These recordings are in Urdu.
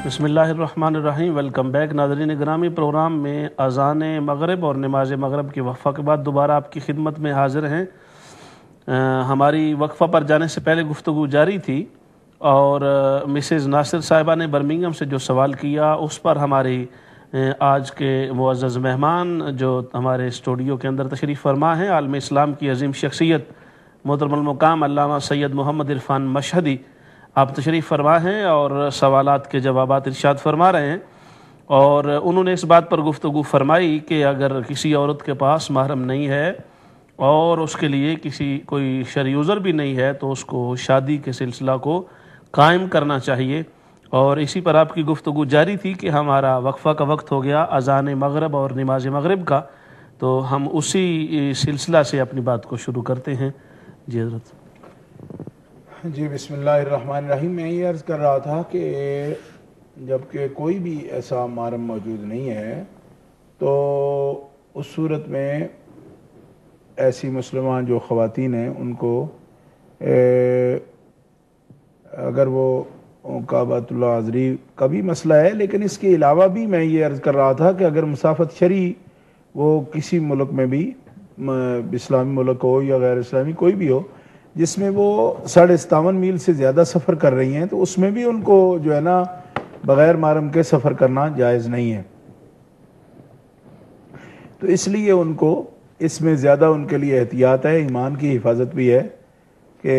بسم اللہ الرحمن الرحیم۔ ویلکم بیک ناظرین گرامی، پروگرام میں اذان مغرب اور نماز مغرب کی وقفہ کے بعد دوبارہ آپ کی خدمت میں حاضر ہیں۔ ہماری وقفہ پر جانے سے پہلے گفتگو جاری تھی اور مسز ناصر صاحبہ نے برمنگھم سے جو سوال کیا اس پر ہماری آج کے معزز مہمان جو ہمارے اسٹوڈیو کے اندر تشریف فرما ہیں، عالم اسلام کی عظیم شخصیت محترم المقام علامہ سید محمد عرفان مشہدی، آپ تشریف فرما ہیں اور سوالات کے جوابات ارشاد فرما رہے ہیں۔ اور انہوں نے اس بات پر گفتگو فرمائی کہ اگر کسی عورت کے پاس محرم نہیں ہے اور اس کے لیے کوئی شرعی عذر بھی نہیں ہے تو اس کو شادی کے سلسلہ کو قائم کرنا چاہیے، اور اسی پر آپ کی گفتگو جاری تھی کہ ہمارا وقفہ کا وقت ہو گیا اذان مغرب اور نماز مغرب کا، تو ہم اسی سلسلہ سے اپنی بات کو شروع کرتے ہیں۔ جی حضرت۔ جی بسم اللہ الرحمن الرحیم۔ میں یہ عرض کر رہا تھا کہ جب کہ کوئی بھی ایسا محرم موجود نہیں ہے تو اس صورت میں ایسی مسلمان جو خواتین ہیں ان کو اگر وہ کعبۃ اللہ حاضری کا بھی مسئلہ ہے، لیکن اس کے علاوہ بھی میں یہ عرض کر رہا تھا کہ اگر مسافت شرعی وہ کسی ملک میں بھی، اسلامی ملک ہو یا غیر اسلامی کوئی بھی ہو، جس میں وہ 57.5 میل سے زیادہ سفر کر رہی ہیں، تو اس میں بھی ان کو جو ہے نا بغیر محرم کے سفر کرنا جائز نہیں ہے۔ تو اس لیے ان کو اس میں زیادہ ان کے لیے احتیاط ہے، ایمان کی حفاظت بھی ہے کہ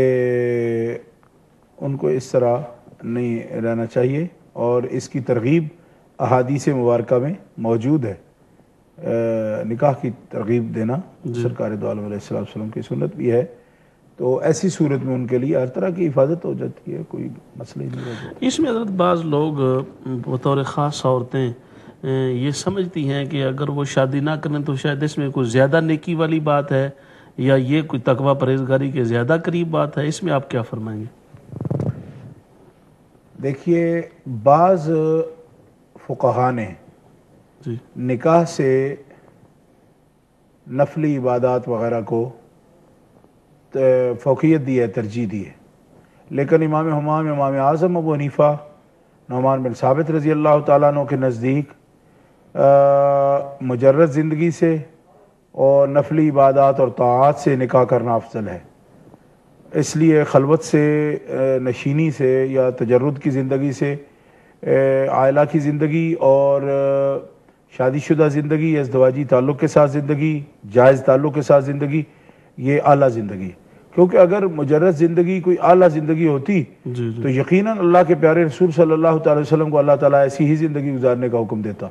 ان کو اس طرح نہیں رہنا چاہیے، اور اس کی ترغیب احادیث مبارکہ میں موجود ہے۔ نکاح کی ترغیب دینا سرکار دو عالم علیہ السلام کی سنت بھی ہے، تو ایسی صورت میں ان کے لیے ہر طرح کی حفاظت ہو جاتی ہے، کوئی مسئلہ ہی نہیں رہ جاتا۔ اس میں حضرت بعض لوگ بطور خاص عورتیں یہ سمجھتی ہیں کہ اگر وہ شادی نہ کریں تو شاید اس میں کوئی زیادہ نیکی والی بات ہے، یا یہ کوئی تقوی پرہیزگاری کے زیادہ قریب بات ہے، اس میں آپ کیا فرمائیں گے؟ دیکھیے، بعض فقہا نے نکاح سے نفلی عبادات وغیرہ کو فوقیت دی ہے، ترجیح دی ہے، لیکن امام اعظم ابو حنیفہ نعمان بن ثابت رضی اللہ تعالیٰ عنہ کے نزدیک مجرد زندگی سے اور نفلی عبادات اور طاعات سے نکاح کرنا افضل ہے۔ اس لیے خلوت سے، نشینی سے یا تجرد کی زندگی سے، عائلہ کی زندگی اور شادی شدہ زندگی، ازدواجی تعلق کے ساتھ زندگی، جائز تعلق کے ساتھ زندگی، یہ اعلیٰ زندگی، کیونکہ اگر مجرد زندگی کوئی اعلیٰ زندگی ہوتی تو یقیناً اللہ کے پیارے رسول صلی اللہ تعالی وسلم کو اللہ تعالیٰ ایسی ہی زندگی گزارنے کا حکم دیتا۔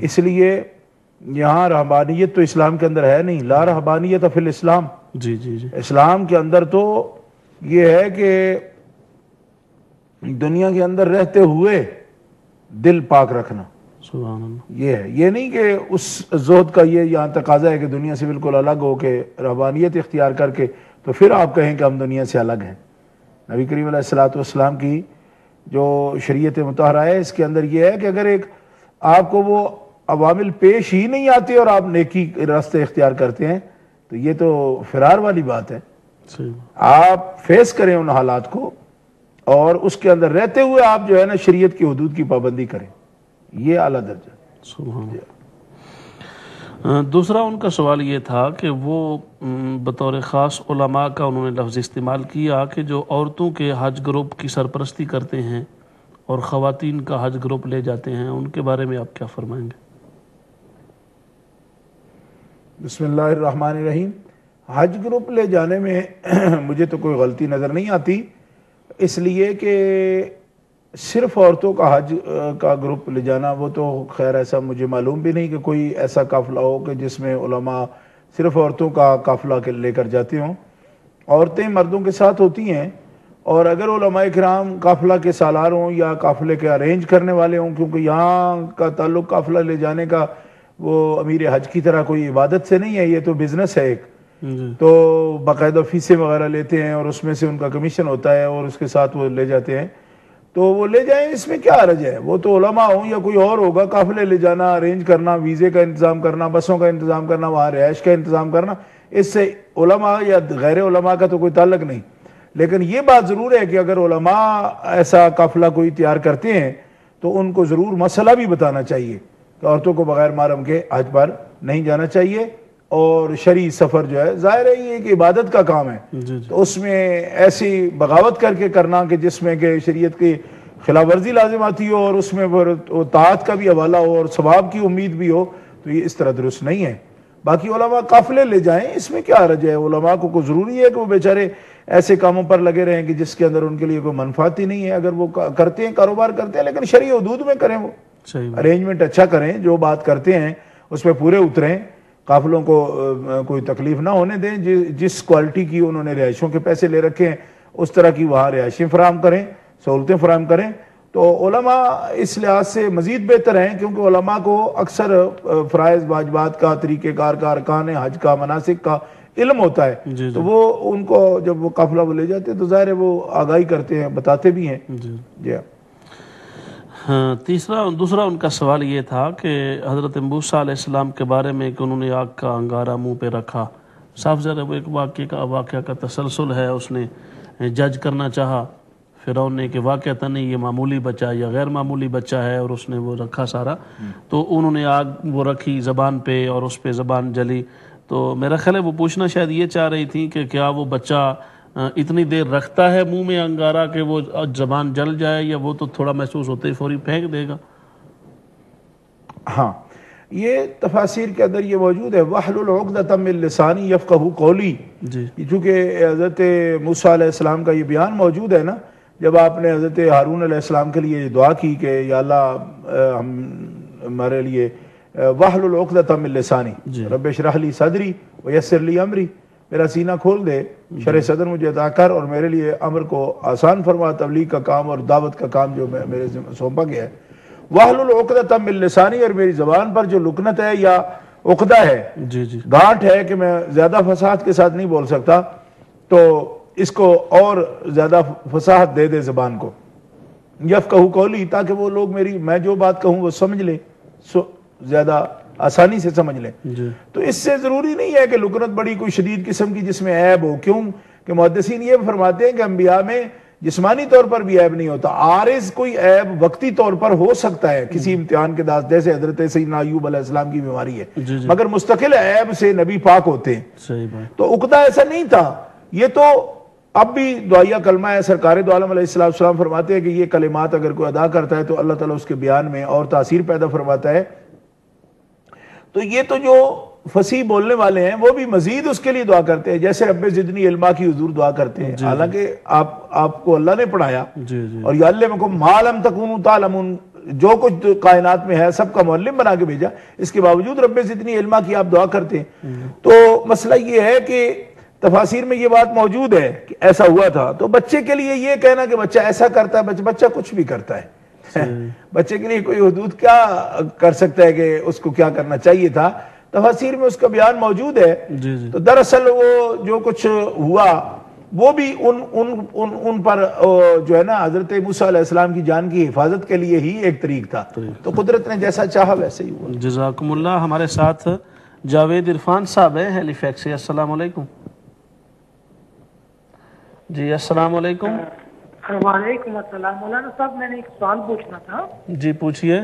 اس لیے یہاں رہبانیت تو اسلام کے اندر ہے نہیں، لا رہبانیت فی الاسلام۔ اسلام کے اندر تو یہ ہے کہ دنیا کے اندر رہتے ہوئے دل پاک رکھنا، یہ ہے، یہ نہیں کہ اس زہد کا یہ یہاں تقاضا ہے کہ دنیا سے بالکل الگ ہو کے رہبانیت اختیار کر کے تو پھر آپ کہیں کہ ہم دنیا سے الگ ہیں۔ نبی کریم علیہ السلام کی جو شریعت مطہرہ ہے اس کے اندر یہ ہے کہ اگر ایک آپ کو وہ عوامل پیش ہی نہیں آتے اور آپ نیکی راستے اختیار کرتے ہیں تو یہ تو فرار والی بات ہے۔ آپ فیس کریں ان حالات کو اور اس کے اندر رہتے ہوئے آپ جو ہے نا شریعت کی حدود کی پابندی کریں، یہ اعلیٰ درجہ۔ سبحان اللہ۔ دوسرا ان کا سوال یہ تھا کہ وہ بطور خاص علماء کا انہوں نے لفظ استعمال کیا کہ جو عورتوں کے حج گروپ کی سرپرستی کرتے ہیں اور خواتین کا حج گروپ لے جاتے ہیں، ان کے بارے میں آپ کیا فرمائیں گے؟ بسم اللہ الرحمن الرحیم۔ حج گروپ لے جانے میں مجھے تو کوئی غلطی نظر نہیں آتی، اس لیے کہ صرف عورتوں کا حج کا گروپ لے جانا وہ تو خیر ایسا مجھے معلوم بھی نہیں کہ کوئی ایسا قافلہ ہو کہ جس میں علماء صرف عورتوں کا قافلہ لے کر جاتے ہوں۔ عورتیں مردوں کے ساتھ ہوتی ہیں، اور اگر علماء کرام قافلہ کے سالار ہوں یا قافلے کے ارینج کرنے والے ہوں، کیونکہ یہاں کا تعلق قافلہ لے جانے کا وہ امیر حج کی طرح کوئی عبادت سے نہیں ہے، یہ تو بزنس ہے ایک، تو باقاعدہ فیسیں وغیرہ لیتے ہیں اور اس میں سے ان کا کمیشن ہوتا ہے اور اس کے ساتھ وہ لے جاتے ہیں، تو وہ لے جائیں، اس میں کیا حرج ہے؟ وہ تو علماء ہوں یا کوئی اور ہوگا، قافلے لے جانا، ارینج کرنا، ویزے کا انتظام کرنا، بسوں کا انتظام کرنا، وہاں رہائش کا انتظام کرنا، اس سے علماء یا غیر علماء کا تو کوئی تعلق نہیں۔ لیکن یہ بات ضرور ہے کہ اگر علماء ایسا قافلہ کوئی تیار کرتے ہیں تو ان کو ضرور مسئلہ بھی بتانا چاہیے کہ عورتوں کو بغیر محرم کے حج پر نہیں جانا چاہیے، اور شرعی سفر جو ہے ظاہر ہے یہ کہ عبادت کا کام ہے، تو اس میں ایسی بغاوت کر کے کرنا کہ جس میں کہ شریعت کی خلاف ورزی لازم آتی ہو اور اس میں طاعت کا بھی حوالہ ہو اور ثواب کی امید بھی ہو، تو یہ اس طرح درست نہیں ہے۔ باقی علماء قافلے لے جائیں، اس میں کیا حرج ہے؟ علماء کو ضروری ہے کہ وہ بیچارے ایسے کاموں پر لگے رہیں کہ جس کے اندر ان کے لیے کوئی منفعت ہی نہیں ہے۔ اگر وہ کرتے ہیں، کاروبار کرتے ہیں، لیکن شرعی حدود میں کریں، وہ ارینجمنٹ اچھا کریں، جو بات کرتے ہیں اس پہ پورے اتریں، قافلوں کو کوئی تکلیف نہ ہونے دیں، جس کوالٹی کی انہوں نے رہائشوں کے پیسے لے رکھے ہیں اس طرح کی وہاں رہائشیں فراہم کریں، سہولتیں فراہم کریں۔ تو علماء اس لحاظ سے مزید بہتر ہیں، کیونکہ علماء کو اکثر فرائض واجبات کا، طریقہ کار کا، ارکان حج کا، مناسک کا علم ہوتا ہے، تو وہ ان کو جب وہ قافلہ وہ لے جاتے ہیں تو ظاہر ہے وہ آگاہی کرتے ہیں، بتاتے بھی ہیں۔ جی ہاں، دوسرا ان کا سوال یہ تھا کہ حضرت موسیٰ علیہ السلام کے بارے میں کہ انہوں نے آگ کا انگارہ منہ پہ رکھا، صاف ذرا وہ ایک واقعہ کا تسلسل ہے، اس نے جج کرنا چاہا فرعون نے کہ واقعتاً یہ معمولی بچہ یا غیر معمولی بچہ ہے، اور اس نے وہ رکھا سارا، تو انہوں نے آگ وہ رکھی زبان پہ اور اس پہ زبان جلی۔ تو میرا خیال ہے وہ پوچھنا شاید یہ چاہ رہی تھی کہ کیا وہ بچہ اتنی دیر رکھتا ہے منہ میں انگارہ کہ وہ زبان جل جائے، یا وہ تو تھوڑا محسوس ہوتے ہی فوری پھینک دے گا؟ ہاں، یہ تفاسیر کے اندر یہ موجود ہے، وَحْلُلْ عُقْدَةً مِّن لِّسَانِي يَفْقَهُ قَوْلِي، چونکہ حضرت موسیٰ علیہ السلام کا یہ بیان موجود ہے نا، جب آپ نے حضرت ہارون علیہ السلام کے لیے یہ دعا کی کہ یا اللہ ہمارے لیے وَحْلُلْ عُقْدَةً مِّن لِّسَانِي رب اشرح لی صدری ویسر لی امری، میرا سینہ کھول دے، شرح صدر مجھے عطا کر اور میرے لیے امر کو آسان فرما، تبلیغ کا کام اور دعوت کا کام جو میرے سونپا گیا ہے۔ وَحْلُلْ عُقْدَةً مِّن لِّسَانِي، اور میری زبان پر جو لکنت ہے یا عقدہ ہے، گانٹھ ہے کہ میں زیادہ فصاحت کے ساتھ نہیں بول سکتا، تو اس کو اور زیادہ فصاحت دے دے زبان کو، یفقہوا قولی، تاکہ وہ لوگ میں جو بات کہوں وہ سمجھ لیں، زیادہ آسانی سے سمجھ لیں۔ تو اس سے ضروری نہیں ہے کہ لکنت بڑی کوئی شدید قسم کی جس میں عیب ہو، کیوں کہ محدثین یہ فرماتے ہیں کہ انبیاء میں جسمانی طور پر بھی عیب نہیں ہوتا، عارض کوئی عیب وقتی طور پر ہو سکتا ہے کسی امتحان کے داس، جیسے حضرت سیدنا ایوب علیہ السلام کی بیماری ہے، مگر مستقل عیب سے نبی پاک ہوتے ہیں۔ تو عقدہ ایسا نہیں تھا، یہ تو اب بھی دعائیہ کلمہ ہے۔ سرکار دو عالم علیہ السلام فرماتے ہیں کہ یہ کلمات اگر کوئی ادا کرتا ہے تو اللہ تعالیٰ اس کے بیان میں اور تاثیر پیدا فرماتا ہے۔ تو یہ تو جو فصیح بولنے والے ہیں وہ بھی مزید اس کے لیے دعا کرتے ہیں، جیسے رب زدنی علما کی حضور دعا کرتے ہیں، حالانکہ آپ کو اللہ نے پڑھایا، اور یعلمکم ما لم تکونوا تعلمون، جو کچھ کائنات میں ہے سب کا معلم بنا کے بھیجا، اس کے باوجود رب زدنی علما کی آپ دعا کرتے ہیں۔ تو مسئلہ یہ ہے کہ تفاسیر میں یہ بات موجود ہے کہ ایسا ہوا تھا، تو بچے کے لیے یہ کہنا کہ بچہ ایسا کرتا ہے، بچہ کچھ بھی کرتا ہے، بچے کے لیے کوئی حدود کیا کر سکتا ہے کہ اس کو کیا کرنا چاہیے تھا، تفاسیر میں اس کا بیان موجود ہے۔ تو دراصل وہ جو کچھ ہوا وہ بھی ان پر جو ہے نا حضرت موسیٰ علیہ السلام کی جان کی حفاظت کے لیے ہی ایک طریق تھا، تو قدرت نے جیسا چاہا ویسے ہی ہوا۔ جزاکم اللہ۔ ہمارے ساتھ جاوید عرفان صاحب ہیں ہیلی فیکس سے۔ السلام علیکم جی۔ السلام علیکم۔ وعلیکم السلام۔ مولانا صاحب میں نے ایک سوال پوچھنا تھا۔ جی پوچھئے۔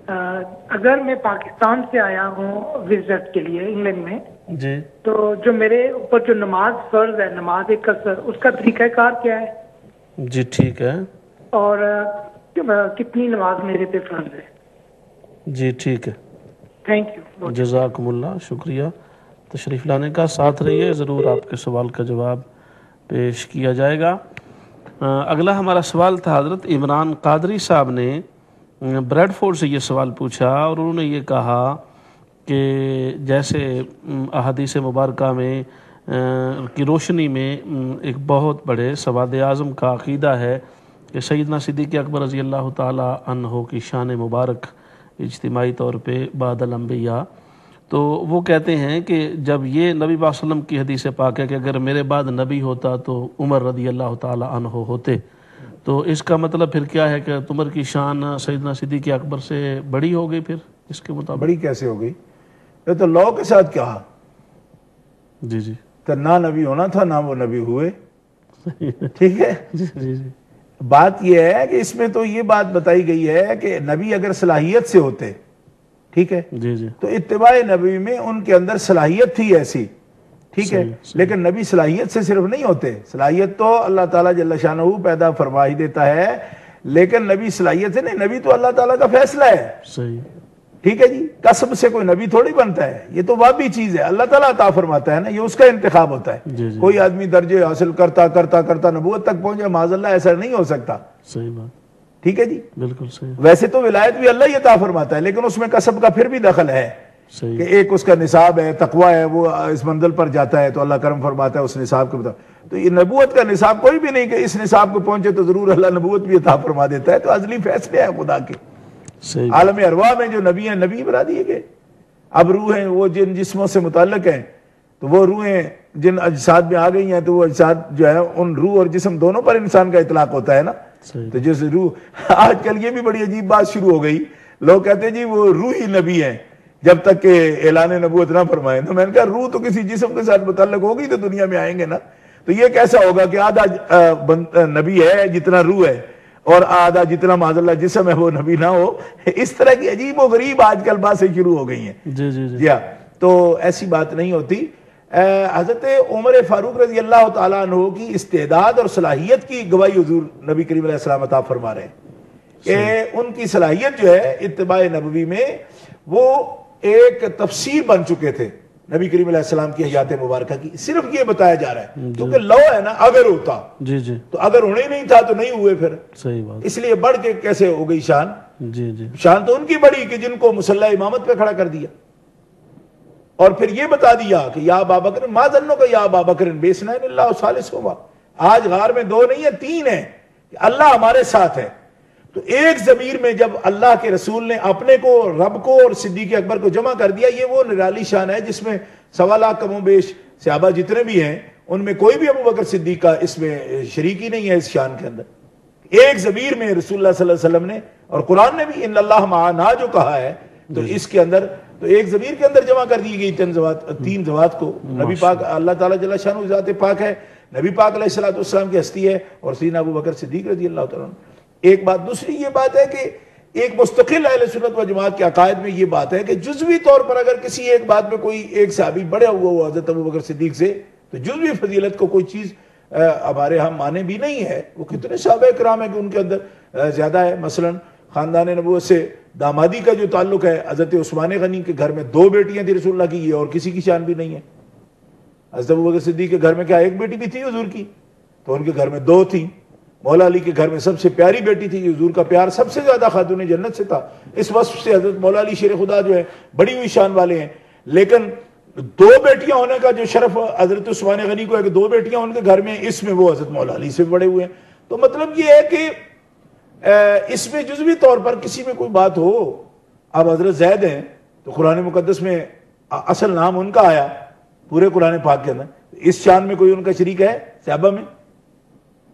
اگر میں پاکستان سے آیا ہوں وزٹ کے لیے انگلینڈ میں، جی، تو جو میرے اوپر جو نماز فرض ہے، نماز قصر، اس کا طریقہ کار کیا ہے؟ جی ٹھیک ہے۔ اور کتنی نماز میرے پہ فرض ہے؟ جی ٹھیک ہے، تھینک یو۔ جزاکم اللہ، شکریہ تشریف لانے کا، ساتھ رہیے، ضرور آپ کے سوال کا جواب پیش کیا جائے گا۔ اگلا ہمارا سوال تھا، حضرت عمران قادری صاحب نے بریڈ فورڈ سے یہ سوال پوچھا، اور انہوں نے یہ کہا کہ جیسے احادیث مبارکہ میں کی روشنی میں ایک بہت بڑے سواد اعظم کا عقیدہ ہے کہ سیدنا صدیق اکبر رضی اللہ تعالی عنہ کی شان مبارک اجتماعی طور پہ بعد الانبیاء، تو وہ کہتے ہیں کہ جب یہ نبی صلی اللہ علیہ وسلم کی حدیث پاک ہے کہ اگر میرے بعد نبی ہوتا تو عمر رضی اللہ تعالی عنہ ہوتے، تو اس کا مطلب پھر کیا ہے کہ عمر کی شان سیدنا صدیق اکبر سے بڑی ہو گئی؟ پھر اس کے مطابق بڑی کیسے ہو گئی؟ یہ تو لاء کے ساتھ کہا، جی تو نہ نبی ہونا تھا نہ وہ نبی ہوئے، ٹھیک ہے، بات یہ ہے کہ اس میں تو یہ بات بتائی گئی ہے کہ نبی اگر صلاحیت سے ہوتے، ٹھیک ہے، جی جی تو اتباع نبی میں ان کے اندر صلاحیت تھی ایسی، ٹھیک ہے، لیکن نبی صلاحیت سے صرف نہیں ہوتے، صلاحیت تو اللہ تعالیٰ جل شانہ پیدا فرما ہی دیتا ہے، لیکن نبی صلاحیت سے نہیں، نبی تو اللہ تعالیٰ کا فیصلہ ہے، صحیح، ٹھیک ہے جی، کسب سے کوئی نبی تھوڑی بنتا ہے، یہ تو واقعی چیز ہے، اللہ تعالیٰ عطا فرماتا ہے نا، یہ اس کا انتخاب ہوتا ہے، جی جی کوئی آدمی درجے حاصل کرتا کرتا کرتا نبوت تک پہنچے، معاذ اللہ ایسا نہیں ہو سکتا، صحیح بات، ٹھیک ہے جی، بالکل صحیح، ویسے تو ولایت بھی اللہ ہی عطا فرماتا ہے، لیکن اس میں کسب کا پھر بھی دخل ہے کہ صحیح، ایک اس کا نصاب ہے، تقوی ہے، وہ اس منزل پر جاتا ہے تو اللہ کرم فرماتا ہے اس نصاب کے مطابق، تو یہ نبوت کا نصاب کوئی بھی نہیں کہ اس نصاب کو پہنچے تو ضرور اللہ نبوت بھی عطا فرما دیتا ہے، تو ازلی فیصلے ہیں خدا کے، صحیح، عالم ارواح میں جو نبی ہیں نبی بنا دیے گئے، اب روحیں وہ جن جسموں سے متعلق ہیں تو وہ روحیں جن اجساد میں آ گئی ہیں تو وہ اجساد جو ہے ان روح اور جسم دونوں پر انسان کا اطلاق ہوتا ہے نا، صحیح، تو جس روح، آج کل یہ بھی بڑی عجیب بات شروع ہو گئی، لوگ کہتے ہیں جی وہ روح ہی نبی ہیں جب تک کہ اعلان نبوت نہ فرمائیں، تو میں نے کہا روح تو کسی جسم کے ساتھ متعلق ہوگی تو دنیا میں آئیں گے نا، تو یہ کیسا ہوگا کہ آدھا نبی ہے جتنا روح ہے اور آدھا جتنا معاذ اللہ جسم ہے وہ نبی نہ ہو، اس طرح کی عجیب و غریب آج کل باتیں شروع ہو گئی ہیں، جی جی جی، جی ہاں، تو ایسی بات نہیں ہوتی۔ حضرت عمر فاروق رضی اللہ تعالیٰ عنہ کی استعداد اور صلاحیت کی گواہی حضور نبی کریم علیہ السلام عطا فرما رہے ہیں کہ ان کی صلاحیت جو ہے اتباع نبوی میں وہ ایک تفسیر بن چکے تھے نبی کریم علیہ السلام کی حیات مبارکہ کی، صرف یہ بتایا جا رہا ہے کیونکہ لو ہے نا، اگر ہوتا جی جی، تو اگر انہیں نہیں تھا تو نہیں ہوئے، پھر صحیح بات، اس لیے بڑھ کے کیسے ہو گئی شان؟ جی جی، شان تو ان کی بڑی کہ جن کو مسلح امامت پہ کھڑا کر دیا اور پھر یہ بتا دیا کہ یا ابا بکر ما ظنک یا ابا بکر بیسنین اللہ ثالثہما، آج غار میں 2 نہیں ہے 3 ہیں، اللہ ہمارے ساتھ ہے، تو ایک ضمیر میں جب اللہ کے رسول نے اپنے کو، رب کو اور صدیق اکبر کو جمع کر دیا، یہ وہ نرالی شان ہے جس میں 1.25 لاکھ کم و بیش صحابہ جتنے بھی ہیں ان میں کوئی بھی ابو بکر صدیق کا اس میں شریک ہی نہیں ہے اس شان کے اندر، ایک ضمیر میں رسول اللہ صلی اللہ علیہ وسلم نے، اور قرآن نے بھی ان اللہ معنا جو کہا ہے، تو اس کے اندر تو ایک ضمیر کے اندر جمع کر دی گئی 3 ذوات کو، نبی پاک اللہ تعالیٰ جل شانہ ذات پاک ہے، نبی پاک علیہ الصلوۃ والسلام کی ہستی ہے، اور سیدنا ابو بکر صدیق رضی اللہ تعالیٰ عنہ۔ ایک بات، دوسری یہ بات ہے کہ ایک مستقل اہل سنت و جماعت کے عقائد میں یہ بات ہے کہ جزوی طور پر اگر کسی ایک بات میں کوئی ایک صحابی بڑھا ہوا ہو حضرت ابو بکر صدیق سے، تو جزوی فضیلت کو کوئی چیز ہمارے ہم مانے بھی نہیں ہے، وہ کتنے صحابہ کرام ہیں کہ ان کے اندر زیادہ ہے، مثلا خاندان نبوت سے دامادی کا جو تعلق ہے، حضرت عثمان غنی کے گھر میں 2 بیٹیاں تھی رسول اللہ کی، یہ اور کسی کی شان بھی نہیں ہے، حضرت ابو بکر صدیق کے گھر میں کیا 1 بیٹی بھی تھی حضور کی، تو ان کے گھر میں 2 تھیں، مولا علی کے گھر میں سب سے پیاری بیٹی تھی، حضور کا پیار سب سے زیادہ خاتون جنت سے تھا، اس وصف سے حضرت مولا علی شیر خدا جو ہے بڑی ہوئی شان والے ہیں، لیکن 2 بیٹیاں ہونے کا جو شرف حضرت عثمان غنی کو ہے کہ 2 بیٹیاں ان کے گھر میں، اس میں وہ حضرت مولا علی سے بڑے ہوئے ہیں، تو مطلب یہ ہے کہ اس میں جزوی طور پر کسی میں کوئی بات ہو، اب حضرت زید ہیں تو قرآن مقدس میں اصل نام ان کا آیا پورے قرآن پاک کے اندر، اس شان میں کوئی ان کا شریک ہے صحابہ میں؟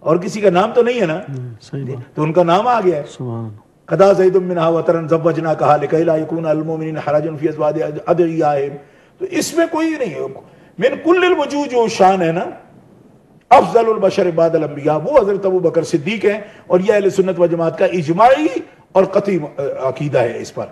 اور کسی کا نام تو نہیں ہے نا، صحیح بات، تو ان کا نام آ گیا ہے، سبحان قضا زید منہا وطرن زوجناکہا لکی لا یکون علی المؤمنین حرج فی ازواج ادعیائہم، تو اس میں کوئی نہیں ہے، من کل الوجوہ جو شان ہے نا، افضل البشر بعد الانبیاء وہ حضرت ابو بکر صدیق ہیں، اور یہ اہل سنت و جماعت کا اجماعی اور قطعی عقیدہ ہے اس پر،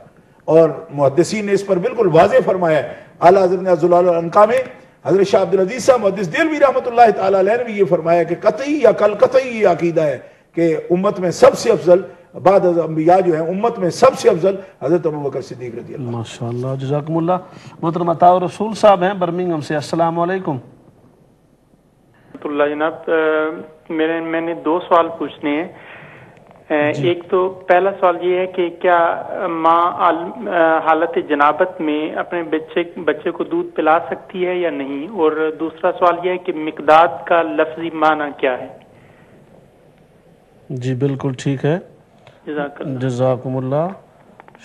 اور محدثین نے اس پر بالکل واضح فرمایا ہے، اعلیٰ حضرت نے ذوالجلال والانقا میں حضرت شاہ عبدالعزیز صاحب محدث دہلوی رحمۃ اللہ تعالی علیہ نے بھی یہ فرمایا کہ قطعی یا کل قطعی یہ عقیدہ ہے کہ امت میں سب سے افضل بعد از انبیاء جو ہیں، امت میں سب سے افضل حضرت ابو بکر صدیق رضی اللہ۔ ماشاءاللہ، جزاکم اللہ۔ محترم عطا رسول صاحب ہیں برمنگھم سے، السلام علیکم۔ اللہ جناب، میں نے 2 سوال پوچھنے ہیں۔ ایک تو پہلا سوال یہ ہے کہ کیا ماں حالت جنابت میں اپنے بچے کو دودھ پلا سکتی ہے یا نہیں، اور دوسرا سوال یہ ہے کہ مقداد کا لفظی معنی کیا ہے؟ جی بالکل ٹھیک ہے، جزاکم اللہ،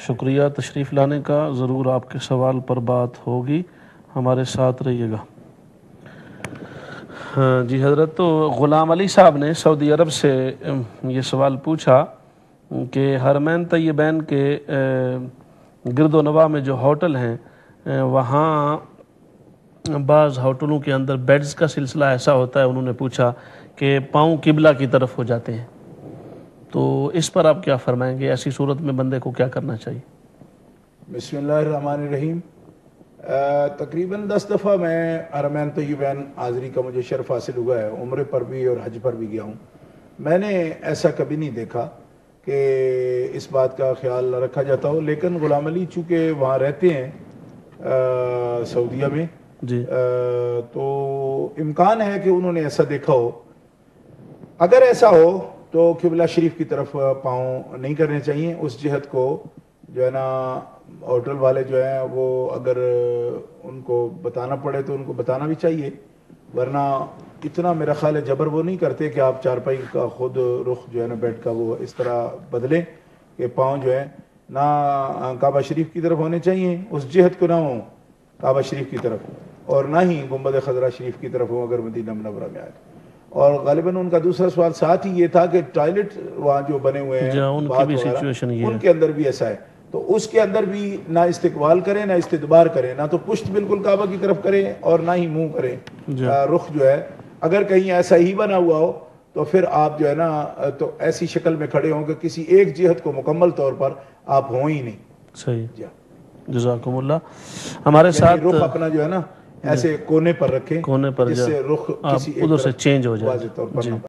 شکریہ تشریف لانے کا، ضرور آپ کے سوال پر بات ہوگی، ہمارے ساتھ رہیے گا۔ ہاں جی حضرت، تو غلام علی صاحب نے سعودی عرب سے یہ سوال پوچھا کہ حرمین طیبین کے گرد و نواح میں جو ہوٹل ہیں، وہاں بعض ہوٹلوں کے اندر بیڈز کا سلسلہ ایسا ہوتا ہے، انہوں نے پوچھا کہ پاؤں قبلہ کی طرف ہو جاتے ہیں، تو اس پر آپ کیا فرمائیں گے؟ ایسی صورت میں بندے کو کیا کرنا چاہیے؟ بسم اللہ الرحمن الرحیم. تقریباً 10 دفعہ میں حرمین طیبین حاضری کا مجھے شرف حاصل ہوا ہے. عمرے پر بھی اور حج پر بھی گیا ہوں. میں نے ایسا کبھی نہیں دیکھا کہ اس بات کا خیال رکھا جاتا ہو. لیکن غلام علی چونکہ وہاں رہتے ہیں سعودیہ میں جی تو امکان ہے کہ انہوں نے ایسا دیکھا ہو. اگر ایسا ہو تو قبلہ شریف کی طرف پاؤں نہیں کرنے چاہیے. اس جہت کو جو ہے نا ہوٹل والے جو ہیں وہ اگر ان کو بتانا پڑے تو ان کو بتانا بھی چاہیے. ورنہ اتنا میرا خیال ہے جبر وہ نہیں کرتے کہ آپ چارپائی کا خود رخ جو ہے نا بیڈ کا وہ اس طرح بدلیں کہ پاؤں جو ہے نہ کعبہ شریف کی طرف ہونے چاہیے, اس جہت کو نہ ہوں کعبہ شریف کی طرف, اور نہ ہی گنبد خضرا شریف کی طرف ہوں اگر مدینہ منورہ میں آئے. اور غالباً ان کا دوسرا سوال ساتھ ہی یہ تھا کہ ٹوائلٹ وہاں جو بنے ہوئے ہیں ان کی بھی سچویشن یہ ہے, ان کے اندر بھی ایسا ہے. تو اس کے اندر بھی نہ استقبال کریں نہ استدبار کریں, نہ تو پشت بالکل کعبہ کی طرف کریں اور نہ ہی منہ کریں. رخ جو ہے اگر کہیں ایسا ہی بنا ہوا ہو تو پھر آپ جو ہے نا تو ایسی شکل میں کھڑے ہوں کہ کسی ایک جہت کو مکمل طور پر آپ ہوں ہی نہیں. صحیح, جزاکم اللہ. ہمارے ساتھ رخ اپنا جو ہے نا ایسے کونے پر رکھیں, کونے پر جس سے رخ کسی ایک ادھر سے چینج ہو جائے. واضح طور پر